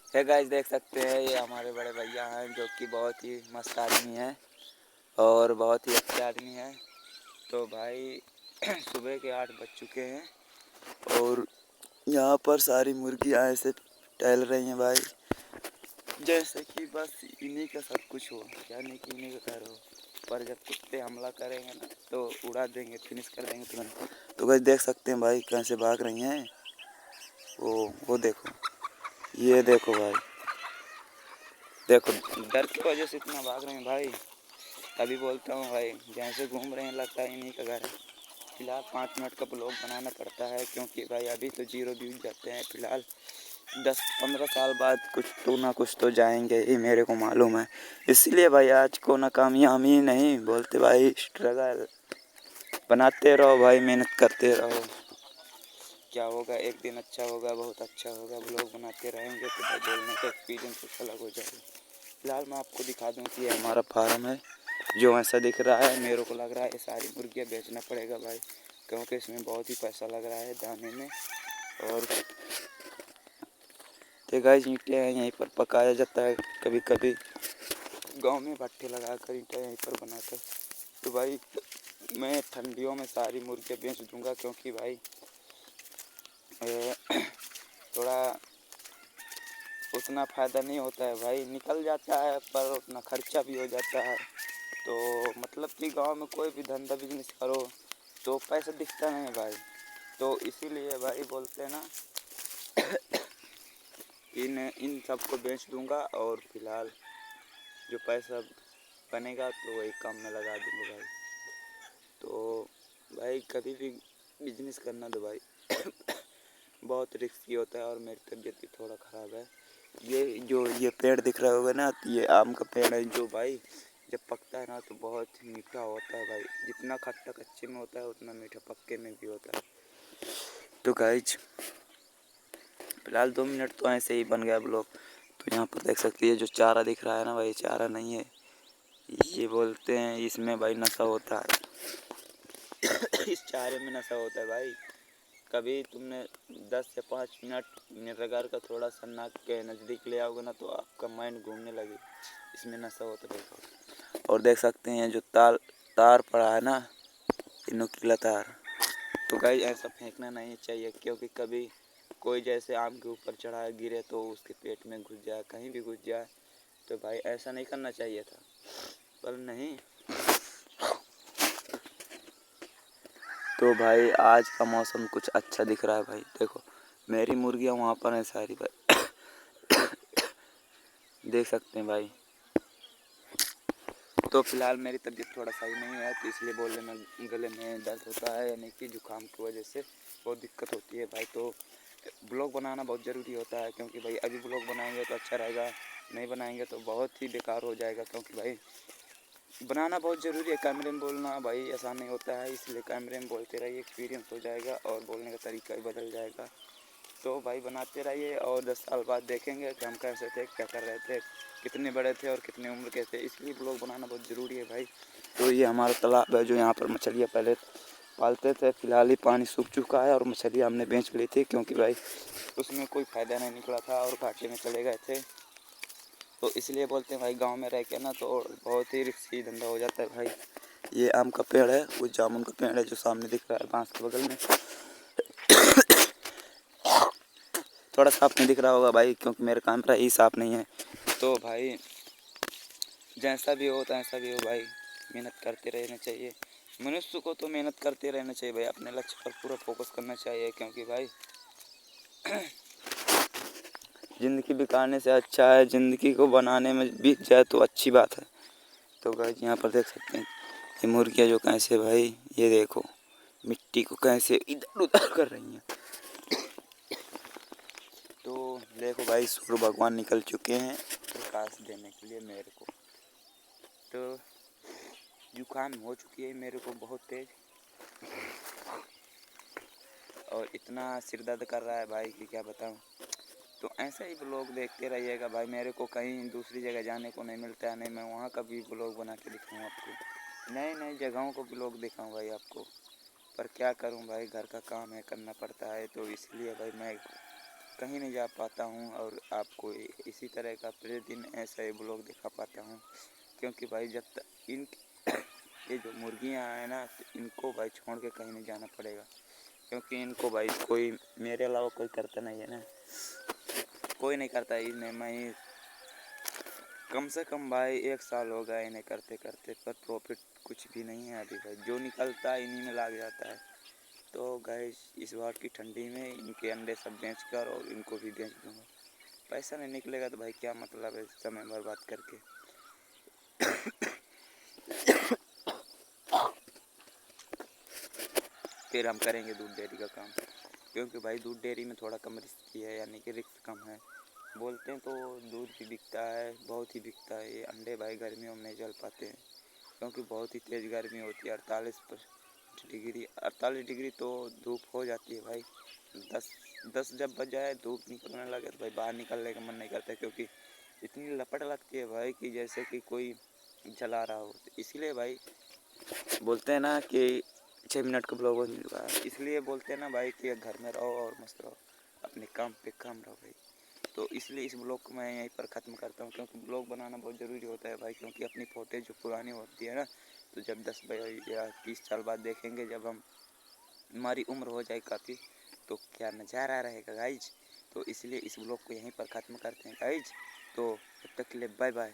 है गाइस, देख सकते हैं ये हमारे बड़े भैया हैं जो कि बहुत ही मस्त आदमी हैं और बहुत ही अच्छे आदमी हैं। तो भाई सुबह के 8 बज चुके हैं और यहाँ पर सारी मुर्गियाँ ऐसे टहल रही हैं भाई, जैसे कि बस इन्हीं का सब कुछ हो, यानी कि इन्हीं का घर हो। पर जब कुत्ते हमला करेंगे ना तो उड़ा देंगे, फिनिश कर देंगे तुरंत। तो गाइस देख सकते हैं भाई कैसे भाग रही हैं। वो देखो, ये देखो भाई, देखो डर की वजह से इतना भाग रहे हैं भाई। तभी बोलता हूँ भाई, जैसे घूम रहे हैं लगता है इन्हीं का घर है। फिलहाल 5 मिनट का ब्लॉग बनाना पड़ता है क्योंकि भाई अभी तो 0 व्यूज जाते हैं। फिलहाल 10-15 साल बाद कुछ तो जाएंगे ही, मेरे को मालूम है। इसलिए भाई आज को नाकामयाबी नहीं बोलते भाई, स्ट्रगल बनाते रहो भाई, मेहनत करते रहो। क्या होगा, एक दिन अच्छा होगा, बहुत अच्छा होगा। ब्लॉग बनाते रहेंगे तो भाई बोलने का एक्सपीरियंस कुछ अलग हो जाएगा। फिलहाल मैं आपको दिखा दूं कि ये हमारा फार्म है जो ऐसा दिख रहा है। मेरे को लग रहा है ये सारी मुर्गियाँ बेचना पड़ेगा भाई, क्योंकि इसमें बहुत ही पैसा लग रहा है दाने में। और तो गाइस ईंटें हैं, यहीं पर पकाया जाता है कभी कभी गांव में, भट्ठे लगा कर ईंटें यहीं पर बनाकर। तो भाई मैं ठंडियों में सारी मुर्गियाँ बेच दूंगा क्योंकि भाई थोड़ा उतना फ़ायदा नहीं होता है भाई, निकल जाता है पर उतना खर्चा भी हो जाता है। तो मतलब कि गांव में कोई भी धंधा बिजनेस करो तो पैसा दिखता नहीं है भाई। तो इसीलिए भाई बोलते हैं ना, इन सबको बेच दूंगा और फिलहाल जो पैसा बनेगा तो वही काम में लगा दूंगा भाई। तो भाई कभी भी बिजनेस करना तो भाई बहुत रिस्की होता है और मेरी तबीयत भी थोड़ा ख़राब है। ये पेड़ दिख रहा होगा ना, ये आम का पेड़ है जो भाई जब पकता है ना तो बहुत मीठा होता है भाई। जितना खट्टा कच्चे में होता है उतना मीठा पक्के में भी होता है। तो गाइज फिलहाल 2 मिनट तो ऐसे ही बन गया ब्लॉग। तो यहाँ पर देख सकती है जो चारा दिख रहा है ना भाई, चारा नहीं है, ये बोलते हैं इसमें भाई नशा होता है। इस चारे में नशा होता है भाई। कभी तुमने 10 या 5 मिनट निरागार का थोड़ा सा नाक के नज़दीक ले आओगे ना तो आपका माइंड घूमने लगे, इसमें नशा होता है। और देख सकते हैं जो तार पड़ा है ना, ये नुकीला तार। तो गाइस ऐसा फेंकना नहीं चाहिए क्योंकि कभी कोई जैसे आम के ऊपर चढ़ा गिरे तो उसके पेट में घुस जाए, कहीं भी घुस जाए। तो भाई ऐसा नहीं करना चाहिए था, पर नहीं। तो भाई आज का मौसम कुछ अच्छा दिख रहा है भाई, देखो मेरी मुर्गियाँ वहाँ पर हैं सारी भाई। देख सकते हैं भाई। तो फिलहाल मेरी तबीयत थोड़ा सही नहीं है तो इसलिए बोलने में गले में दर्द होता है, यानी कि जुकाम की वजह से बहुत दिक्कत होती है भाई। तो ब्लॉग बनाना बहुत ज़रूरी होता है क्योंकि भाई अभी ब्लॉग बनाएंगे तो अच्छा रहेगा, नहीं बनाएंगे तो बहुत ही बेकार हो जाएगा। क्योंकि भाई बनाना बहुत ज़रूरी है, कैमरे में बोलना भाई आसान नहीं होता है, इसलिए कैमरे में बोलते रहिए, एक्सपीरियंस हो जाएगा और बोलने का तरीका भी बदल जाएगा। तो भाई बनाते रहिए और 10 साल बाद देखेंगे कि हम कैसे थे, क्या कर रहे थे, कितने बड़े थे और कितने उम्र के थे। इसलिए ब्लॉग बनाना बहुत ज़रूरी है भाई। तो ये हमारा तालाब है जो यहाँ पर मछलियाँ पहले पालते थे। फिलहाल ही पानी सूख चुका है और मछलियाँ हमने बेच ली थी क्योंकि भाई उसमें कोई फ़ायदा नहीं निकला था और घाटे में चले गए थे। तो इसलिए बोलते हैं भाई गांव में रह के ना तो बहुत ही रिस्की धंधा हो जाता है भाई। ये आम का पेड़ है, वो जामुन का पेड़ है जो सामने दिख रहा है बांस के बगल में। थोड़ा साफ नहीं दिख रहा होगा भाई क्योंकि मेरा कैमरा ही साफ नहीं है। तो भाई जैसा भी हो तैसा भी हो भाई, मेहनत करते रहना चाहिए। मनुष्य को तो मेहनत करते रहना चाहिए भाई, अपने लक्ष्य पर पूरा फोकस करना चाहिए क्योंकि भाई ज़िंदगी बिताने से अच्छा है ज़िंदगी को बनाने में बीत जाए तो अच्छी बात है। तो गाइस यहाँ पर देख सकते हैं ये मुर्गियाँ जो कैसे भाई, ये देखो मिट्टी को कैसे इधर उधर कर रही हैं। तो देखो भाई सूर्य भगवान निकल चुके हैं प्रकाश देने के लिए मेरे को। तो जुकाम हो चुकी है मेरे को बहुत तेज़ और इतना सिर दर्द कर रहा है भाई कि क्या बताऊँ। तो ऐसे ही ब्लॉग देखते रहिएगा भाई, मेरे को कहीं दूसरी जगह जाने को नहीं मिलता है, नहीं मैं वहाँ का भी ब्लॉग बना के दिखाऊँ आपको, नई नई जगहों को ब्लॉग दिखाऊँ भाई आपको। पर क्या करूँ भाई, घर का काम है, करना पड़ता है, तो इसलिए भाई मैं कहीं नहीं जा पाता हूँ और आपको इसी तरह का प्रतिदिन ऐसा ही ब्लॉग दिखा पाता हूँ, क्योंकि भाई जब तक इन ये जो मुर्गियाँ हैं ना, तो इनको भाई छोड़ के कहीं नहीं जाना पड़ेगा, क्योंकि इनको भाई कोई मेरे अलावा कोई करता नहीं है ना, कोई नहीं करता है। इन्हें मैं ही कम से कम भाई 1 साल हो गया इन्हें करते करते, पर प्रॉफिट कुछ भी नहीं है अभी भाई। जो निकलता है इन्हीं में लग जाता है। तो गाइस इस बार की ठंडी में इनके अंडे सब बेच कर और इनको भी बेच दूँगा। पैसा नहीं निकलेगा तो भाई क्या मतलब है समय बर्बाद करके। फिर हम करेंगे दूध डेयरी का काम, क्योंकि भाई दूध डेयरी में थोड़ा कम रिस्क है, यानी कि रिस्क कम है। बोलते हैं तो दूध भी बिकता है, बहुत ही बिकता है। ये अंडे भाई गर्मियों में नहीं जल पाते हैं, क्योंकि बहुत ही तेज़ गर्मी होती है। 48 डिग्री तो धूप हो जाती है भाई। 10 जब बज जाए धूप निकलने लगे तो भाई बाहर निकलने का मन नहीं करता, क्योंकि इतनी लपट लगती है भाई कि जैसे कि कोई जला रहा हो। इसीलिए भाई बोलते हैं ना कि 6 मिनट का ब्लॉग नहीं हुआ, इसलिए बोलते हैं ना भाई कि घर में रहो और मस्त रहो, अपने काम पे काम रहो भाई। तो इसलिए इस ब्लॉग को मैं यहीं पर ख़त्म करता हूँ, क्योंकि ब्लॉग बनाना बहुत ज़रूरी होता है भाई, क्योंकि अपनी फ़ोटेज जो पुरानी होती है ना, तो जब 10 या 30 साल बाद देखेंगे, जब हमारी उम्र हो जाए काफ़ी, तो क्या नज़ारा रहेगा गाइज। तो इसलिए इस ब्लॉग को यहीं पर ख़त्म करते हैं गाइज। तो तब तक के लिए बाय बाय।